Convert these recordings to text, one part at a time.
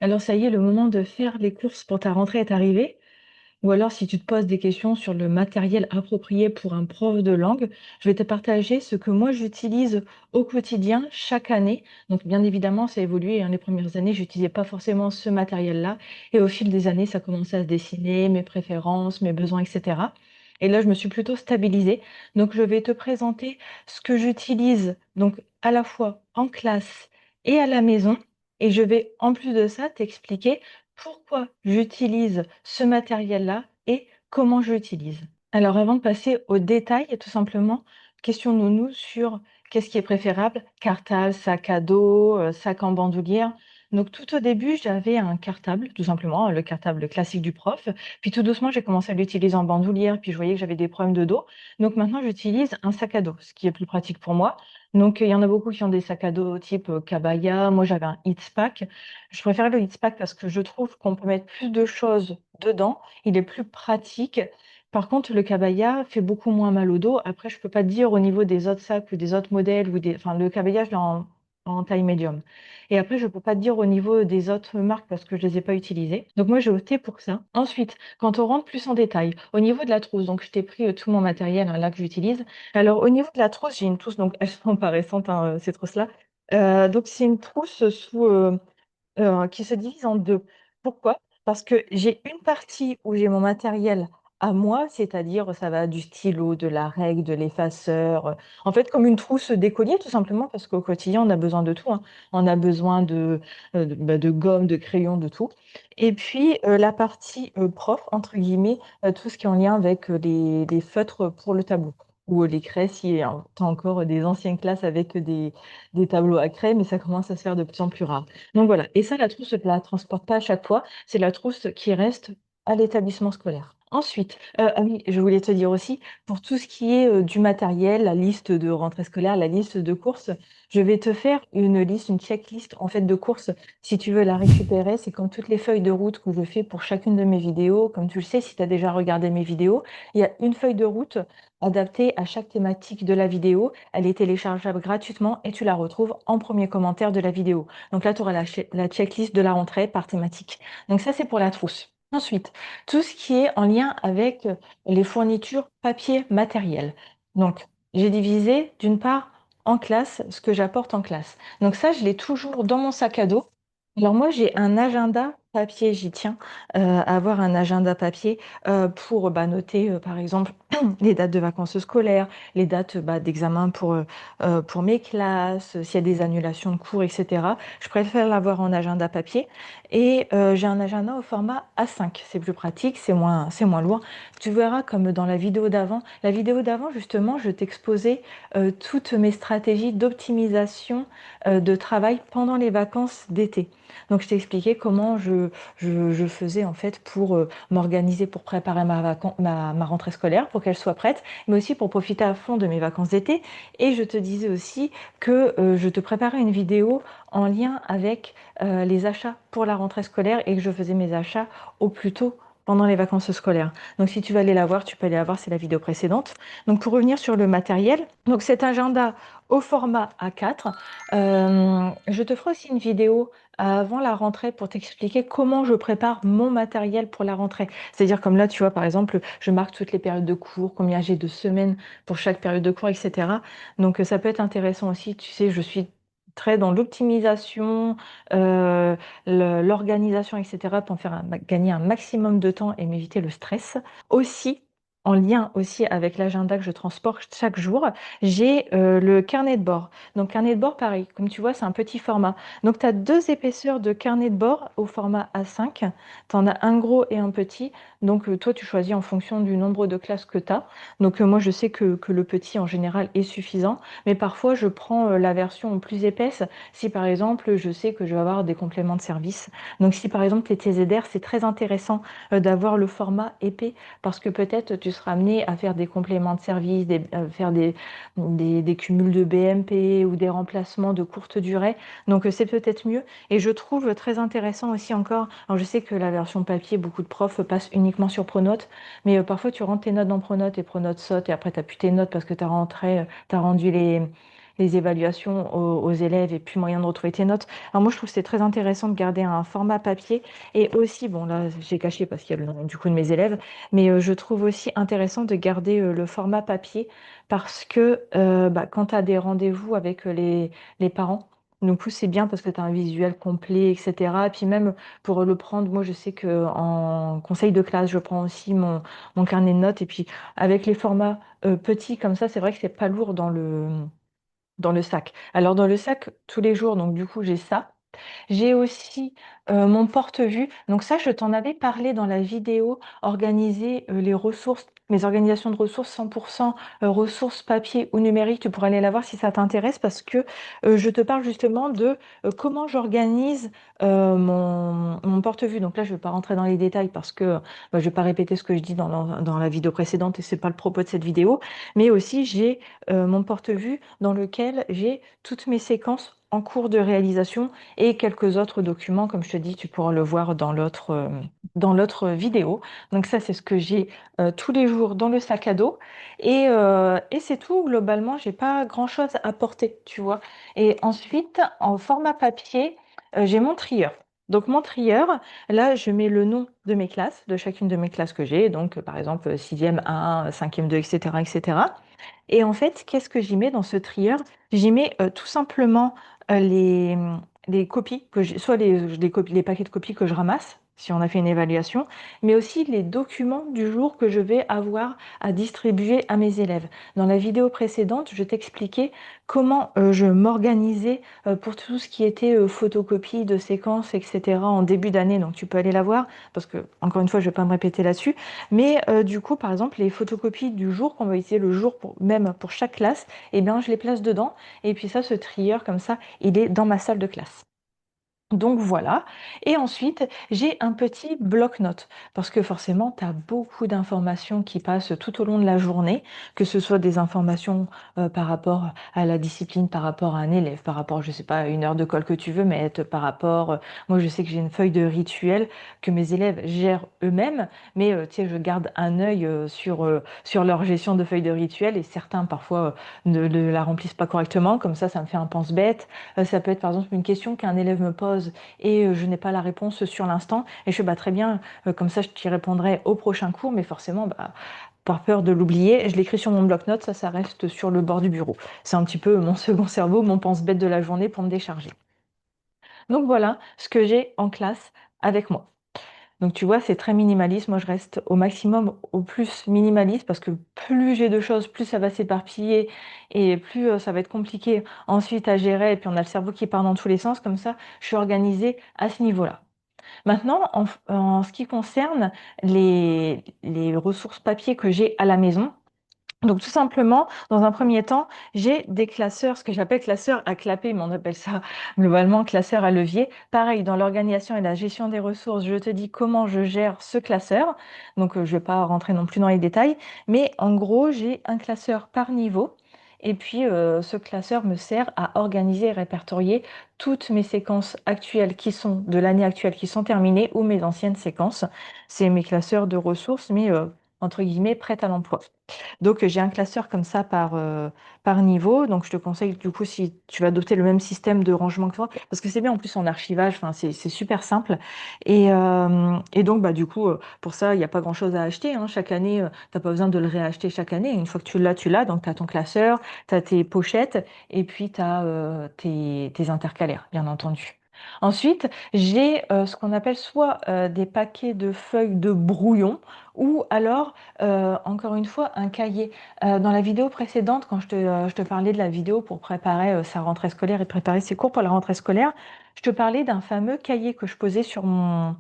Alors ça y est, le moment de faire les courses pour ta rentrée est arrivé. Ou alors si tu te poses des questions sur le matériel approprié pour un prof de langue, je vais te partager ce que moi j'utilise au quotidien chaque année. Donc bien évidemment, ça a évolué, hein. Les premières années, je n'utilisais pas forcément ce matériel-là. Et au fil des années, ça commençait à se dessiner, mes préférences, mes besoins, etc. Et là, je me suis plutôt stabilisée. Donc je vais te présenter ce que j'utilise donc à la fois en classe et à la maison. Et je vais en plus de ça t'expliquer pourquoi j'utilise ce matériel-là et comment je l'utilise. Alors avant de passer aux détails, tout simplement, questionnons-nous sur qu'est-ce qui est préférable, cartable, sac à dos, sac en bandoulière. Donc tout au début, j'avais un cartable, tout simplement, le cartable classique du prof. Puis tout doucement, j'ai commencé à l'utiliser en bandoulière, puis je voyais que j'avais des problèmes de dos. Donc maintenant, j'utilise un sac à dos, ce qui est plus pratique pour moi. Donc il y en a beaucoup qui ont des sacs à dos type Kabaya. Moi, j'avais un Pack. Je préfère le Pack parce que je trouve qu'on peut mettre plus de choses dedans. Il est plus pratique. Par contre, le Kabaya fait beaucoup moins mal au dos. Après, je peux pas te dire au niveau des autres sacs ou des autres modèles ou des. Enfin, le Kabaya, je l'ai en taille médium. Et après, je peux pas te dire au niveau des autres marques parce que je les ai pas utilisées. Donc moi, j'ai opté pour ça. Ensuite, quand on rentre plus en détail, au niveau de la trousse, donc je t'ai pris tout mon matériel hein, là que j'utilise. Alors, au niveau de la trousse, j'ai une trousse, donc elles sont pas récentes, hein, ces trousses-là. Donc, c'est une trousse qui se divise en 2. Pourquoi? Parce que j'ai une partie où j'ai mon matériel à moi, c'est-à-dire ça va du stylo, de la règle, de l'effaceur, en fait comme une trousse d'écolier tout simplement parce qu'au quotidien on a besoin de tout, hein. On a besoin de gomme, de crayon, de tout. Et puis la partie prof, entre guillemets, tout ce qui est en lien avec les feutres pour le tableau ou les craies si tu as encore des anciennes classes avec des tableaux à craie, mais ça commence à se faire de plus en plus rare. Donc voilà, et ça, la trousse, je ne la transporte pas à chaque fois, c'est la trousse qui reste à l'établissement scolaire. Ensuite, ah oui, je voulais te dire aussi, pour tout ce qui est du matériel, la liste de rentrée scolaire, la liste de courses, je vais te faire une liste, une checklist en fait de courses. Si tu veux la récupérer, c'est comme toutes les feuilles de route que je fais pour chacune de mes vidéos. Comme tu le sais, si tu as déjà regardé mes vidéos, il y a une feuille de route adaptée à chaque thématique de la vidéo. Elle est téléchargeable gratuitement et tu la retrouves en premier commentaire de la vidéo. Donc là, tu auras la checklist de la rentrée par thématique. Donc ça, c'est pour la trousse. Ensuite, tout ce qui est en lien avec les fournitures papier matériel. Donc, j'ai divisé d'une part en classe ce que j'apporte en classe. Donc ça, je l'ai toujours dans mon sac à dos. Alors moi, j'ai un agenda papier, j'y tiens à avoir un agenda papier pour noter, par exemple, les dates de vacances scolaires, les dates d'examen pour mes classes, s'il y a des annulations de cours, etc. Je préfère l'avoir en agenda papier. Et j'ai un agenda au format A5. C'est plus pratique, c'est moins lourd. Tu verras comme dans la vidéo d'avant. La vidéo d'avant, justement, je t'exposais toutes mes stratégies d'optimisation de travail pendant les vacances d'été. Donc, je t'ai expliqué comment je faisais en fait pour m'organiser pour préparer ma rentrée scolaire, pour qu'elle soit prête, mais aussi pour profiter à fond de mes vacances d'été. Et je te disais aussi que je te préparais une vidéo en lien avec les achats pour la rentrée scolaire et que je faisais mes achats au plus tôt pendant les vacances scolaires. Donc si tu veux aller la voir, tu peux aller la voir, c'est la vidéo précédente. Donc pour revenir sur le matériel, donc cet agenda au format A4, je te ferai aussi une vidéo avant la rentrée pour t'expliquer comment je prépare mon matériel pour la rentrée. C'est-à-dire comme là, tu vois, par exemple, je marque toutes les périodes de cours, combien j'ai de semaines pour chaque période de cours, etc. Donc ça peut être intéressant aussi, tu sais, je suis très dans l'optimisation, euh, l'organisation, etc., pour gagner un maximum de temps et m'éviter le stress. Aussi, en lien aussi avec l'agenda que je transporte chaque jour, j'ai le carnet de bord. Donc, carnet de bord, pareil, comme tu vois, c'est un petit format. Donc, tu as deux épaisseurs de carnet de bord au format A5. Tu en as un gros et un petit. Donc, toi, tu choisis en fonction du nombre de classes que tu as. Donc, moi, je sais que le petit, en général, est suffisant. Mais parfois, je prends la version plus épaisse si, par exemple, je sais que je vais avoir des compléments de service. Donc, si, par exemple, les TZR, c'est très intéressant d'avoir le format épais parce que peut-être tu seras amené à faire des compléments de service, faire des cumuls de BMP ou des remplacements de courte durée. Donc, c'est peut-être mieux. Et je trouve très intéressant aussi encore, alors je sais que la version papier, beaucoup de profs passent uniquement sur Pronote, mais parfois tu rentres tes notes dans Pronote et Pronote saute et après tu n'as plus tes notes parce que tu as rendu les évaluations aux élèves et puis moyen de retrouver tes notes. Alors moi, je trouve que c'est très intéressant de garder un format papier et aussi, bon là, j'ai caché parce qu'il y a le nom du coup de mes élèves, mais je trouve aussi intéressant de garder le format papier parce que quand tu as des rendez-vous avec les parents, du coup, c'est bien parce que tu as un visuel complet, etc. Et puis même pour le prendre, moi, je sais que en conseil de classe, je prends aussi mon carnet de notes. Et puis avec les formats petits comme ça, c'est vrai que c'est pas lourd dans le sac. Alors dans le sac, tous les jours, donc du coup, j'ai ça. J'ai aussi mon porte-vue. Donc ça, je t'en avais parlé dans la vidéo, organiser les ressources, mes organisations de ressources 100% ressources papier ou numérique. Tu pourrais aller la voir si ça t'intéresse parce que je te parle justement de comment j'organise mon porte-vue. Donc là, je ne vais pas rentrer dans les détails parce que je ne vais pas répéter ce que je dis dans la vidéo précédente et ce n'est pas le propos de cette vidéo. Mais aussi, j'ai mon porte-vue dans lequel j'ai toutes mes séquences en cours de réalisation et quelques autres documents, comme je te dis, tu pourras le voir dans l'autre vidéo. Donc ça, c'est ce que j'ai tous les jours dans le sac à dos. Et c'est tout, globalement, j'ai pas grand-chose à porter, tu vois. Et ensuite, en format papier, j'ai mon trieur. Donc mon trieur, là, je mets le nom de mes classes, de chacune de mes classes que j'ai. Donc, par exemple, 6e 1, 5e 2, etc., etc. Et en fait, qu'est-ce que j'y mets dans ce trieur? J'y mets tout simplement les copies, soit les paquets de copies que je ramasse, si on a fait une évaluation, mais aussi les documents du jour que je vais avoir à distribuer à mes élèves. Dans la vidéo précédente, je t'expliquais comment je m'organisais pour tout ce qui était photocopie de séquences, etc. en début d'année. Donc tu peux aller la voir, parce que, encore une fois, je ne vais pas me répéter là-dessus. Mais du coup, par exemple, les photocopies du jour qu'on va utiliser le jour même pour chaque classe, eh bien, je les place dedans. Et puis ça, ce trieur comme ça, il est dans ma salle de classe. Donc voilà. Et ensuite, j'ai un petit bloc-notes parce que forcément, tu as beaucoup d'informations qui passent tout au long de la journée, que ce soit des informations par rapport à la discipline, par rapport à un élève, par rapport, je sais pas, à une heure de colle que tu veux mettre, par rapport, moi je sais que j'ai une feuille de rituel que mes élèves gèrent eux-mêmes, mais tu sais, je garde un œil sur leur gestion de feuille de rituel et certains parfois ne la remplissent pas correctement, comme ça me fait un pense-bête. Ça peut être par exemple une question qu'un élève me pose et je n'ai pas la réponse sur l'instant. Et je fais très bien, comme ça je t'y répondrai au prochain cours, mais forcément, par peur de l'oublier, je l'écris sur mon bloc-notes, ça reste sur le bord du bureau. C'est un petit peu mon second cerveau, mon pense-bête de la journée pour me décharger. Donc voilà ce que j'ai en classe avec moi. Donc tu vois, c'est très minimaliste. Moi, je reste au maximum au plus minimaliste parce que plus j'ai de choses, plus ça va s'éparpiller et plus ça va être compliqué ensuite à gérer. Et puis on a le cerveau qui part dans tous les sens. Comme ça, je suis organisée à ce niveau-là. Maintenant, en ce qui concerne les ressources papier que j'ai à la maison, donc tout simplement, dans un premier temps, j'ai des classeurs, ce que j'appelle classeurs à clapper, mais on appelle ça globalement classeur à levier. Pareil, dans l'organisation et la gestion des ressources, je te dis comment je gère ce classeur. Donc je ne vais pas rentrer non plus dans les détails, mais en gros, j'ai un classeur par niveau. Et puis ce classeur me sert à organiser et répertorier toutes mes séquences actuelles qui sont de l'année actuelle, qui sont terminées, ou mes anciennes séquences. C'est mes classeurs de ressources, mais entre guillemets, prêtes à l'emploi. Donc, j'ai un classeur comme ça par niveau. Donc, je te conseille, du coup, si tu vas adopter le même système de rangement que toi, parce que c'est bien en plus en archivage, enfin, c'est super simple. Et donc, du coup, pour ça, il n'y a pas grand-chose à acheter, hein. Chaque année, tu n'as pas besoin de le réacheter chaque année. Une fois que tu l'as, tu l'as. Donc, tu as ton classeur, tu as tes pochettes et puis tu as tes intercalaires, bien entendu. Ensuite, j'ai ce qu'on appelle soit des paquets de feuilles de brouillon ou alors encore une fois, un cahier. Dans la vidéo précédente, quand je te parlais de la vidéo pour préparer sa rentrée scolaire et préparer ses cours pour la rentrée scolaire, je te parlais d'un fameux cahier que je posais sur mon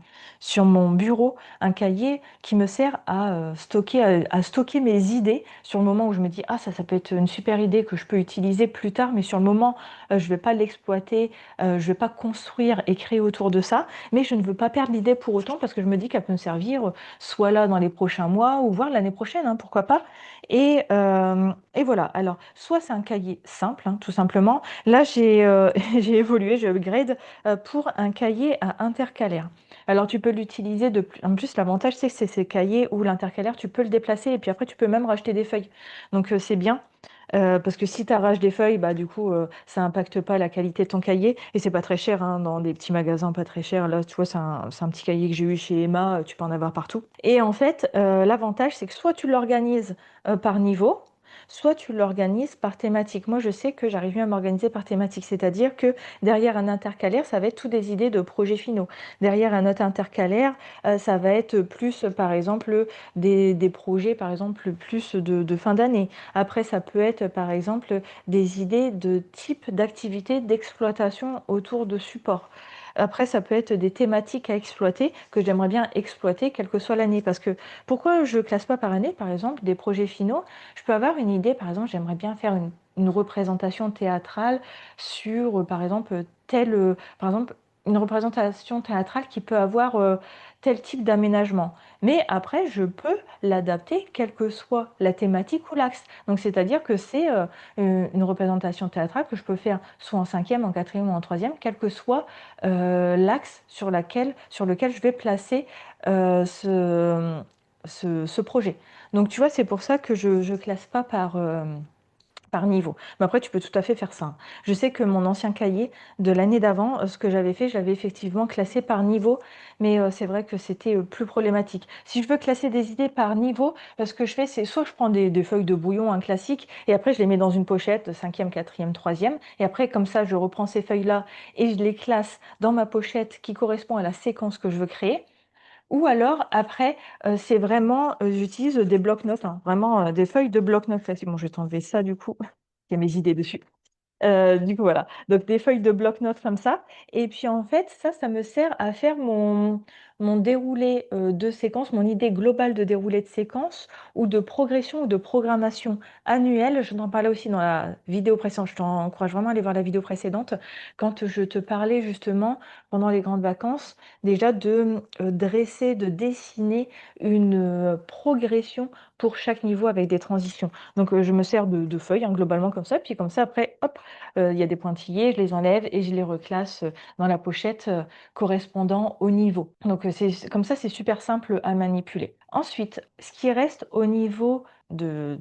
bureau, un cahier qui me sert à stocker mes idées sur le moment où je me dis, ah ça peut être une super idée que je peux utiliser plus tard, mais sur le moment, je ne vais pas l'exploiter, je ne vais pas construire et créer autour de ça, mais je ne veux pas perdre l'idée pour autant parce que je me dis qu'elle peut me servir soit là dans les prochains mois ou voire l'année prochaine, hein, pourquoi pas. Et voilà, alors soit c'est un cahier simple, hein, tout simplement. Là, j'ai évolué, j'ai upgrade pour un cahier à intercalaire. Alors tu peux l'utiliser en plus, l'avantage c'est ces cahiers où l'intercalaire, tu peux le déplacer et puis après tu peux même racheter des feuilles. Donc c'est bien. Parce que si tu arraches des feuilles, bah, du coup, ça impacte pas la qualité de ton cahier et c'est pas très cher, hein, dans des petits magasins pas très chers. Là, tu vois, c'est un petit cahier que j'ai eu chez Emma, tu peux en avoir partout et en fait, l'avantage, c'est que soit tu l'organises, par niveau, soit tu l'organises par thématique. Moi, je sais que j'arrive mieux à m'organiser par thématique, c'est-à-dire que derrière un intercalaire, ça va être toutes des idées de projets finaux. Derrière un autre intercalaire, ça va être plus, par exemple, des projets, par exemple, plus de fin d'année. Après, ça peut être, par exemple, des idées de type d'activité d'exploitation autour de supports. Après, ça peut être des thématiques à exploiter que j'aimerais bien exploiter, quelle que soit l'année. Parce que pourquoi je ne classe pas par année, par exemple, des projets finaux? Je peux avoir une idée, par exemple, j'aimerais bien faire une représentation théâtrale sur, par exemple, par exemple, une représentation théâtrale qui peut avoir tel type d'aménagement. Mais après, je peux l'adapter, quelle que soit la thématique ou l'axe. Donc, c'est-à-dire que c'est une représentation théâtrale que je peux faire soit en cinquième, en quatrième ou en troisième, quel que soit l'axe sur lequel je vais placer ce projet. Donc, tu vois, c'est pour ça que je ne classe pas par niveau. Mais après, tu peux tout à fait faire ça, hein. Je sais que mon ancien cahier de l'année d'avant, ce que j'avais fait, je l'avais effectivement classé par niveau, mais c'est vrai que c'était plus problématique. Si je veux classer des idées par niveau, ce que je fais, c'est soit je prends des feuilles de brouillon, un classique, et après je les mets dans une pochette, cinquième, quatrième, troisième, et après comme ça, je reprends ces feuilles-là et je les classe dans ma pochette qui correspond à la séquence que je veux créer. Ou alors après, c'est vraiment, j'utilise des blocs-notes, hein, vraiment, des feuilles de blocs-notes. Là, c'est bon, je vais t'enlever ça du coup, il y a mes idées dessus. Du coup, voilà. Donc des feuilles de bloc-notes comme ça et puis en fait, ça me sert à faire mon déroulé, de séquence, mon idée globale de déroulé de séquence ou de progression ou de programmation annuelle. Je t'en parlais aussi dans la vidéo précédente. Je t'encourage vraiment à aller voir la vidéo précédente quand je te parlais justement pendant les grandes vacances, déjà de, dresser, de dessiner une, progression pour chaque niveau avec des transitions. Donc, je me sers de feuilles, hein, globalement comme ça, puis comme ça après, hop, il y a des pointillés, je les enlève et je les reclasse, dans la pochette, correspondant au niveau. Donc, c'est comme ça, c'est super simple à manipuler. Ensuite, ce qui reste au niveau de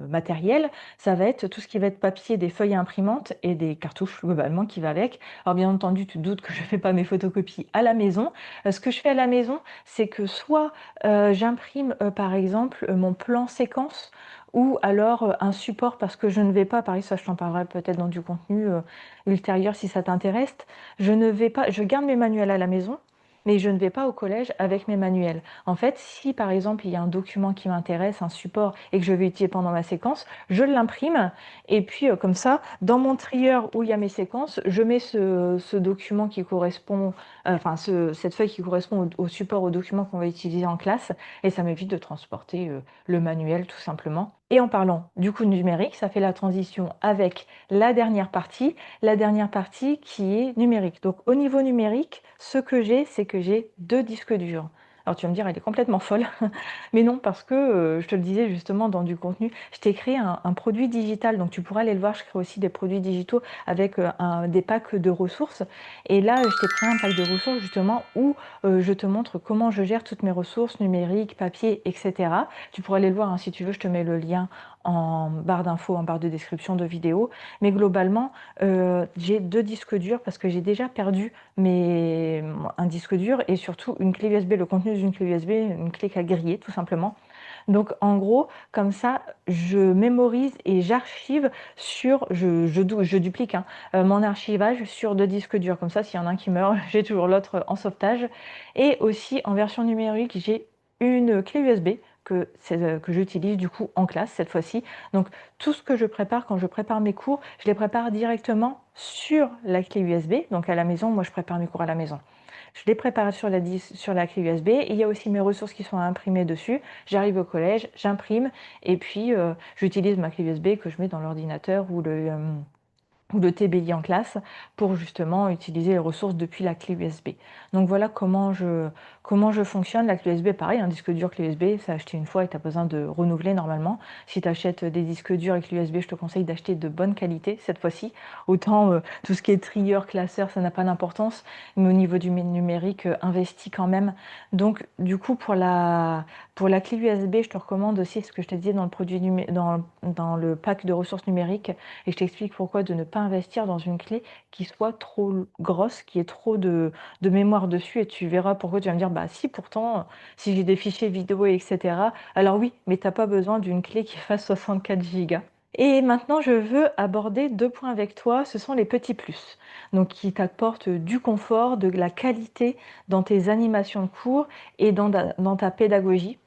matériel, ça va être tout ce qui va être papier, des feuilles à imprimante et des cartouches globalement qui va avec. Alors bien entendu, tu te doutes que je fais pas mes photocopies à la maison. Ce que je fais à la maison, c'est que soit, j'imprime, par exemple, mon plan séquence ou alors, un support parce que je ne vais pas, pareil ça je t'en parlerai peut-être dans du contenu, ultérieur si ça t'intéresse. Je garde mes manuels à la maison, mais je ne vais pas au collège avec mes manuels. En fait, si par exemple il y a un document qui m'intéresse, un support et que je vais utiliser pendant ma séquence, je l'imprime et puis, comme ça, dans mon trieur où il y a mes séquences, je mets ce document qui correspond, enfin cette feuille qui correspond au support, au document qu'on va utiliser en classe et ça m'évite de transporter, le manuel tout simplement. Et en parlant du coup numérique, ça fait la transition avec la dernière partie qui est numérique. Donc au niveau numérique, ce que j'ai, c'est que j'ai 2 disques durs. Alors tu vas me dire, elle est complètement folle, mais non, parce que je te le disais justement dans du contenu, je t'ai créé un produit digital, donc tu pourras aller le voir, je crée aussi des produits digitaux avec des packs de ressources. Et là, je t'ai créé un pack de ressources justement où je te montre comment je gère toutes mes ressources numériques, papier, etc. Tu pourras aller le voir, hein, si tu veux, je te mets le lien en barre d'infos, en barre de description de vidéo. Mais globalement, j'ai 2 disques durs parce que j'ai déjà perdu un disque dur et surtout une clé USB, le contenu d'une clé USB, une clé qui a grillé tout simplement. Donc en gros, comme ça, je mémorise et j'archive je duplique, hein, mon archivage sur 2 disques durs. Comme ça, s'il y en a un qui meurt, j'ai toujours l'autre en sauvetage. Et aussi en version numérique, j'ai une clé USB que j'utilise du coup en classe cette fois-ci. Donc tout ce que je prépare quand je prépare mes cours, je les prépare directement sur la clé USB. Donc à la maison, moi je prépare mes cours à la maison. Je les prépare sur la clé USB et il y a aussi mes ressources qui sont imprimées dessus. J'arrive au collège, j'imprime et puis j'utilise ma clé USB que je mets dans l'ordinateur ou ou le TBI en classe pour justement utiliser les ressources depuis la clé USB. Donc voilà comment je fonctionne. La clé USB, pareil, un disque dur clé USB, c'est acheté une fois et tu as besoin de renouveler normalement. Si tu achètes des disques durs avec clé USB, je te conseille d'acheter de bonne qualité cette fois-ci. Autant tout ce qui est trieur, classeur, ça n'a pas d'importance, mais au niveau du numérique, investis quand même. Donc du coup, pour la clé USB, je te recommande aussi ce que je te disais dans le produit dans le pack de ressources numériques, et je t'explique pourquoi de ne pas investir dans une clé qui soit trop grosse, qui ait trop de mémoire dessus, et tu verras pourquoi. Tu vas me dire, bah si pourtant, si j'ai des fichiers vidéo, etc. Alors oui, mais t'as pas besoin d'une clé qui fasse 64 Go. Et maintenant, je veux aborder deux points avec toi, ce sont les petits plus. Donc, qui t'apportent du confort, de la qualité dans tes animations de cours et dans ta pédagogie.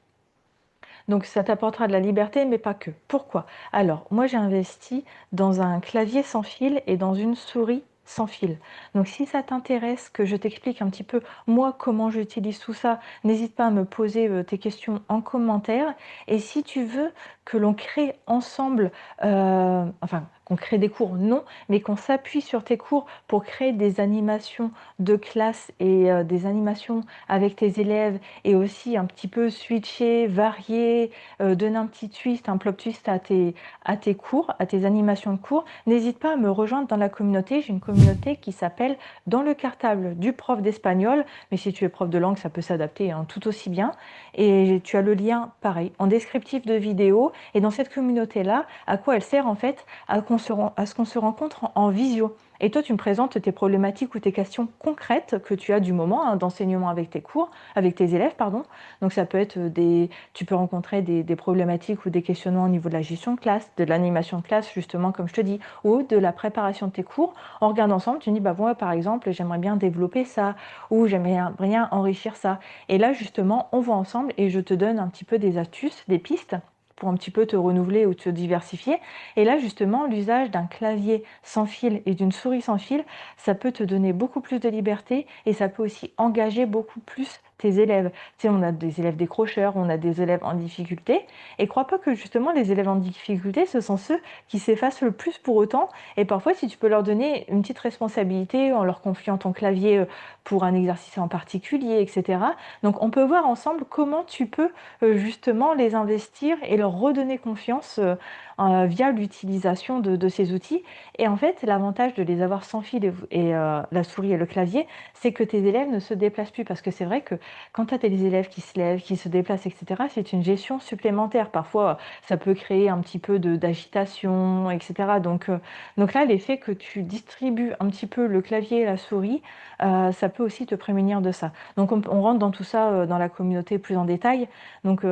Donc ça t'apportera de la liberté, mais pas que. Pourquoi? Alors, moi j'ai investi dans un clavier sans fil et dans une souris sans fil. Donc si ça t'intéresse que je t'explique un petit peu moi comment j'utilise tout ça, n'hésite pas à me poser tes questions en commentaire. Et si tu veux que l'on crée ensemble, enfin qu'on crée des cours, non, mais qu'on s'appuie sur tes cours pour créer des animations de classe et des animations avec tes élèves, et aussi un petit peu switcher, varier, donner un petit twist, un plot twist à tes cours, à tes animations de cours, n'hésite pas à me rejoindre dans la communauté. J'ai une communauté qui s'appelle Dans le cartable du prof d'espagnol, mais si tu es prof de langue, ça peut s'adapter hein, tout aussi bien. Et tu as le lien, pareil, en descriptif de vidéo. Et dans cette communauté-là, à quoi elle sert en fait? À ce qu'on se rencontre en visio. Et toi, tu me présentes tes problématiques ou tes questions concrètes que tu as du moment hein, d'enseignement avec tes cours, avec tes élèves, pardon. Donc ça peut être tu peux rencontrer des problématiques ou des questionnements au niveau de la gestion de classe, de l'animation de classe, justement, comme je te dis, ou de la préparation de tes cours. On regarde ensemble, tu me dis, bah moi, par exemple, j'aimerais bien développer ça, ou j'aimerais bien enrichir ça. Et là, justement, on voit ensemble et je te donne un petit peu des astuces, des pistes pour un petit peu te renouveler ou te diversifier. Et là, justement, l'usage d'un clavier sans fil et d'une souris sans fil, ça peut te donner beaucoup plus de liberté et ça peut aussi engager beaucoup plus tes élèves. Tu sais, on a des élèves décrocheurs, on a des élèves en difficulté, et crois pas que justement les élèves en difficulté, ce sont ceux qui s'effacent le plus pour autant. Et parfois, si tu peux leur donner une petite responsabilité en leur confiant ton clavier pour un exercice en particulier, etc. Donc, on peut voir ensemble comment tu peux justement les investir et leur redonner confiance via l'utilisation de ces outils. Et en fait, l'avantage de les avoir sans fil et la souris et le clavier, c'est que tes élèves ne se déplacent plus. Parce que c'est vrai que quand tu as des élèves qui se lèvent, qui se déplacent, etc., c'est une gestion supplémentaire. Parfois, ça peut créer un petit peu d'agitation, etc. Donc là, l'effet que tu distribues un petit peu le clavier et la souris, ça peut aussi te prémunir de ça. Donc on rentre dans tout ça dans la communauté plus en détail. Donc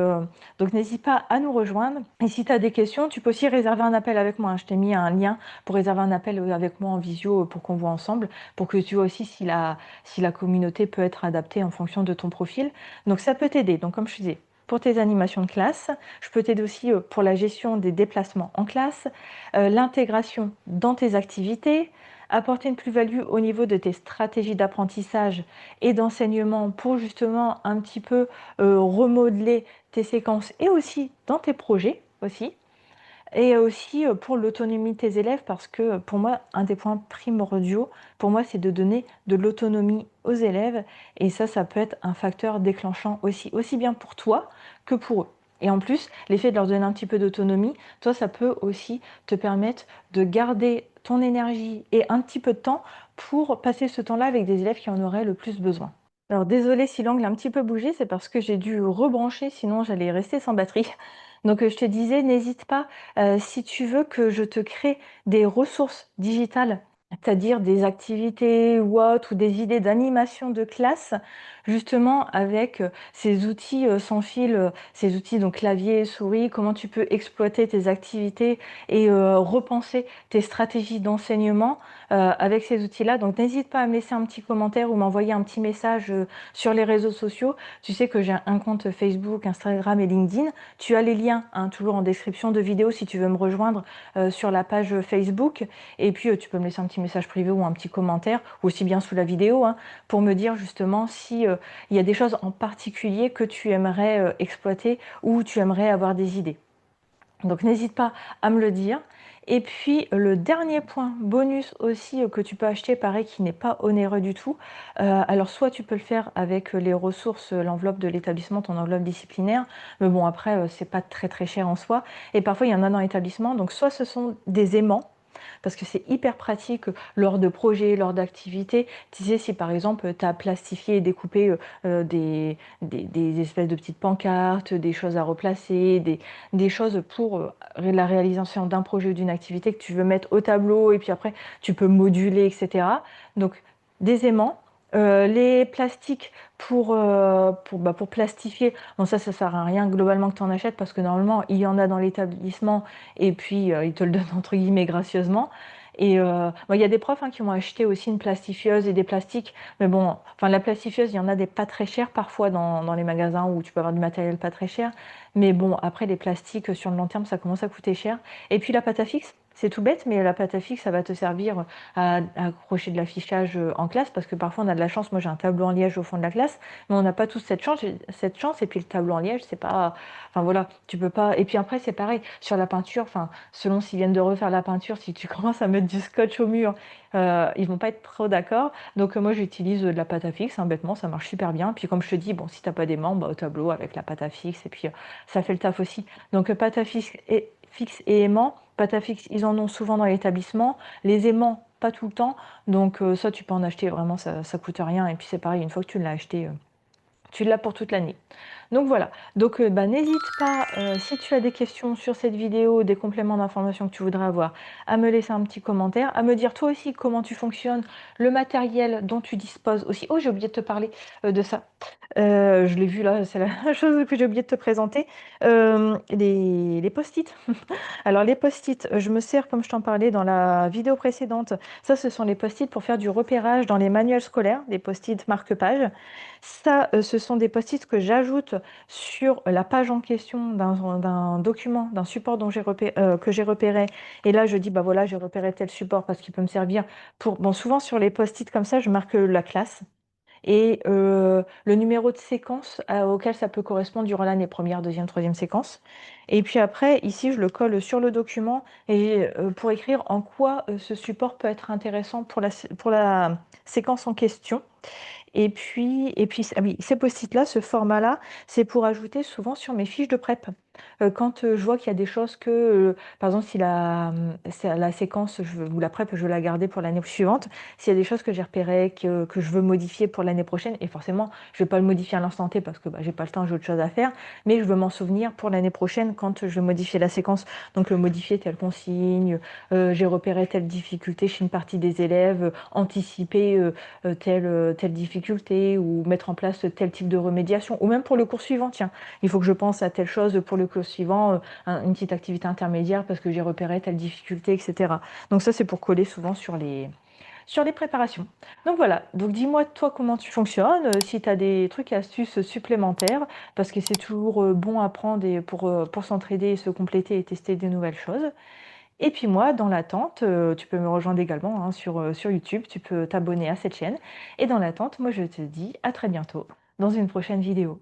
n'hésite pas à nous rejoindre. Et si tu as des questions, tu peux aussi réserver un appel avec moi, hein. Je t'ai mis un lien pour réserver un appel avec moi en visio pour qu'on voit ensemble, pour que tu vois aussi si la communauté peut être adaptée en fonction de ton profil. Donc ça peut t'aider. Donc comme je te disais, pour tes animations de classe, je peux t'aider aussi pour la gestion des déplacements en classe, l'intégration dans tes activités, apporter une plus-value au niveau de tes stratégies d'apprentissage et d'enseignement pour justement un petit peu remodeler tes séquences et aussi dans tes projets aussi. Et aussi pour l'autonomie de tes élèves, parce que pour moi, un des points primordiaux, pour moi, c'est de donner de l'autonomie aux élèves. Et ça peut être un facteur déclenchant aussi bien pour toi que pour eux. Et en plus, l'effet de leur donner un petit peu d'autonomie, toi, ça peut aussi te permettre de garder ton énergie et un petit peu de temps pour passer ce temps-là avec des élèves qui en auraient le plus besoin. Alors désolée si l'angle a un petit peu bougé, c'est parce que j'ai dû rebrancher, sinon j'allais rester sans batterie. Donc je te disais, n'hésite pas, si tu veux que je te crée des ressources digitales, c'est-à-dire des activités ou autres, ou des idées d'animation de classe, justement avec ces outils sans fil, ces outils donc clavier, souris, comment tu peux exploiter tes activités et repenser tes stratégies d'enseignement avec ces outils-là. Donc n'hésite pas à me laisser un petit commentaire ou m'envoyer un petit message sur les réseaux sociaux. Tu sais que j'ai un compte Facebook, Instagram et LinkedIn. Tu as les liens hein, toujours en description de vidéo si tu veux me rejoindre sur la page Facebook. Et puis tu peux me laisser un petit message privé ou un petit commentaire, ou aussi bien sous la vidéo, hein, pour me dire justement si il y a des choses en particulier que tu aimerais exploiter ou tu aimerais avoir des idées. Donc n'hésite pas à me le dire. Et puis le dernier point bonus aussi que tu peux acheter, pareil, qui n'est pas onéreux du tout. Alors soit tu peux le faire avec les ressources, l'enveloppe de l'établissement, ton enveloppe disciplinaire, mais bon après c'est pas très très cher en soi. Et parfois il y en a dans l'établissement, donc soit ce sont des aimants, parce que c'est hyper pratique lors de projets, lors d'activités. Tu sais, si par exemple tu as plastifié et découpé des espèces de petites pancartes, des choses à replacer, des choses pour la réalisation d'un projet ou d'une activité que tu veux mettre au tableau et puis après tu peux moduler, etc. Donc des aimants. Les plastiques pour plastifier, bon ça sert à rien globalement que tu en achètes parce que normalement il y en a dans l'établissement et puis ils te le donnent entre guillemets gracieusement. Et bon, il y a des profs qui m'ont acheté aussi une plastifieuse et des plastiques, mais bon, enfin la plastifieuse, il y en a des pas très chers parfois dans les magasins où tu peux avoir du matériel pas très cher. Mais bon, après les plastiques sur le long terme, ça commence à coûter cher. Et puis la pâte à fixe, c'est tout bête, mais la pâte à fixe, ça va te servir à accrocher de l'affichage en classe, parce que parfois on a de la chance. Moi j'ai un tableau en liège au fond de la classe, mais on n'a pas tous cette chance. Et puis le tableau en liège, c'est pas, enfin voilà, tu peux pas. Et puis après c'est pareil sur la peinture. Enfin, selon s'ils viennent de refaire la peinture, si tu commences à mettre du scotch au mur, ils vont pas être trop d'accord. Donc moi j'utilise de la pâte à fixe, bêtement, ça marche super bien. Puis comme je te dis, bon, si t'as pas d'aimant, bah, au tableau avec la pâte à fixe, et puis ça fait le taf aussi. Donc pâte à fixe et aimant. Pâte à fixe, ils en ont souvent dans l'établissement. Les aimants, pas tout le temps. Donc ça, tu peux en acheter, vraiment, ça coûte rien. Et puis c'est pareil, une fois que tu l'as acheté, tu l'as pour toute l'année. Donc voilà, donc bah, n'hésite pas, si tu as des questions sur cette vidéo, des compléments d'information que tu voudrais avoir, à me laisser un petit commentaire, à me dire toi aussi comment tu fonctionnes, le matériel dont tu disposes aussi. Oh, j'ai oublié de te parler de ça. Je l'ai vu là, c'est la chose que j'ai oublié de te présenter. Les post-it. Alors les post-it, je me sers, comme je t'en parlais dans la vidéo précédente, ça ce sont les post-it pour faire du repérage dans les manuels scolaires, des post-it marque-page. Ça, ce sont des post-it que j'ajoute sur la page en question d'un document, d'un support que j'ai repéré. Et là, je dis, bah voilà, j'ai repéré tel support parce qu'il peut me servir pour... Bon, souvent sur les post-it comme ça, je marque la classe et le numéro de séquence auquel ça peut correspondre durant l'année, première, deuxième, troisième séquence. Et puis après, ici, je le colle sur le document et pour écrire en quoi ce support peut être intéressant pour la séquence en question. Et puis ah oui, ces post-it-là, ce format-là, c'est pour ajouter souvent sur mes fiches de prep. Quand je vois qu'il y a des choses par exemple, si c'est la séquence ou la prep, je veux la garder pour l'année suivante, s'il y a des choses que j'ai repérées, que je veux modifier pour l'année prochaine, et forcément, je ne vais pas le modifier à l'instant T parce que bah, j'ai pas le temps, j'ai autre chose à faire, mais je veux m'en souvenir pour l'année prochaine quand je vais modifier la séquence. Donc, modifier telle consigne, j'ai repéré telle difficulté chez une partie des élèves, anticiper telle difficulté ou mettre en place tel type de remédiation, ou même pour le cours suivant, tiens, il faut que je pense à telle chose pour le cours suivant, une petite activité intermédiaire parce que j'ai repéré telle difficulté, etc. Donc ça, c'est pour coller souvent sur les préparations. Donc voilà, donc dis-moi toi comment tu fonctionnes, si tu as des trucs et astuces supplémentaires, parce que c'est toujours bon à prendre pour s'entraider et se compléter et tester des nouvelles choses. Et puis moi, dans l'attente, tu peux me rejoindre également sur YouTube, tu peux t'abonner à cette chaîne. Et dans l'attente, moi je te dis à très bientôt dans une prochaine vidéo.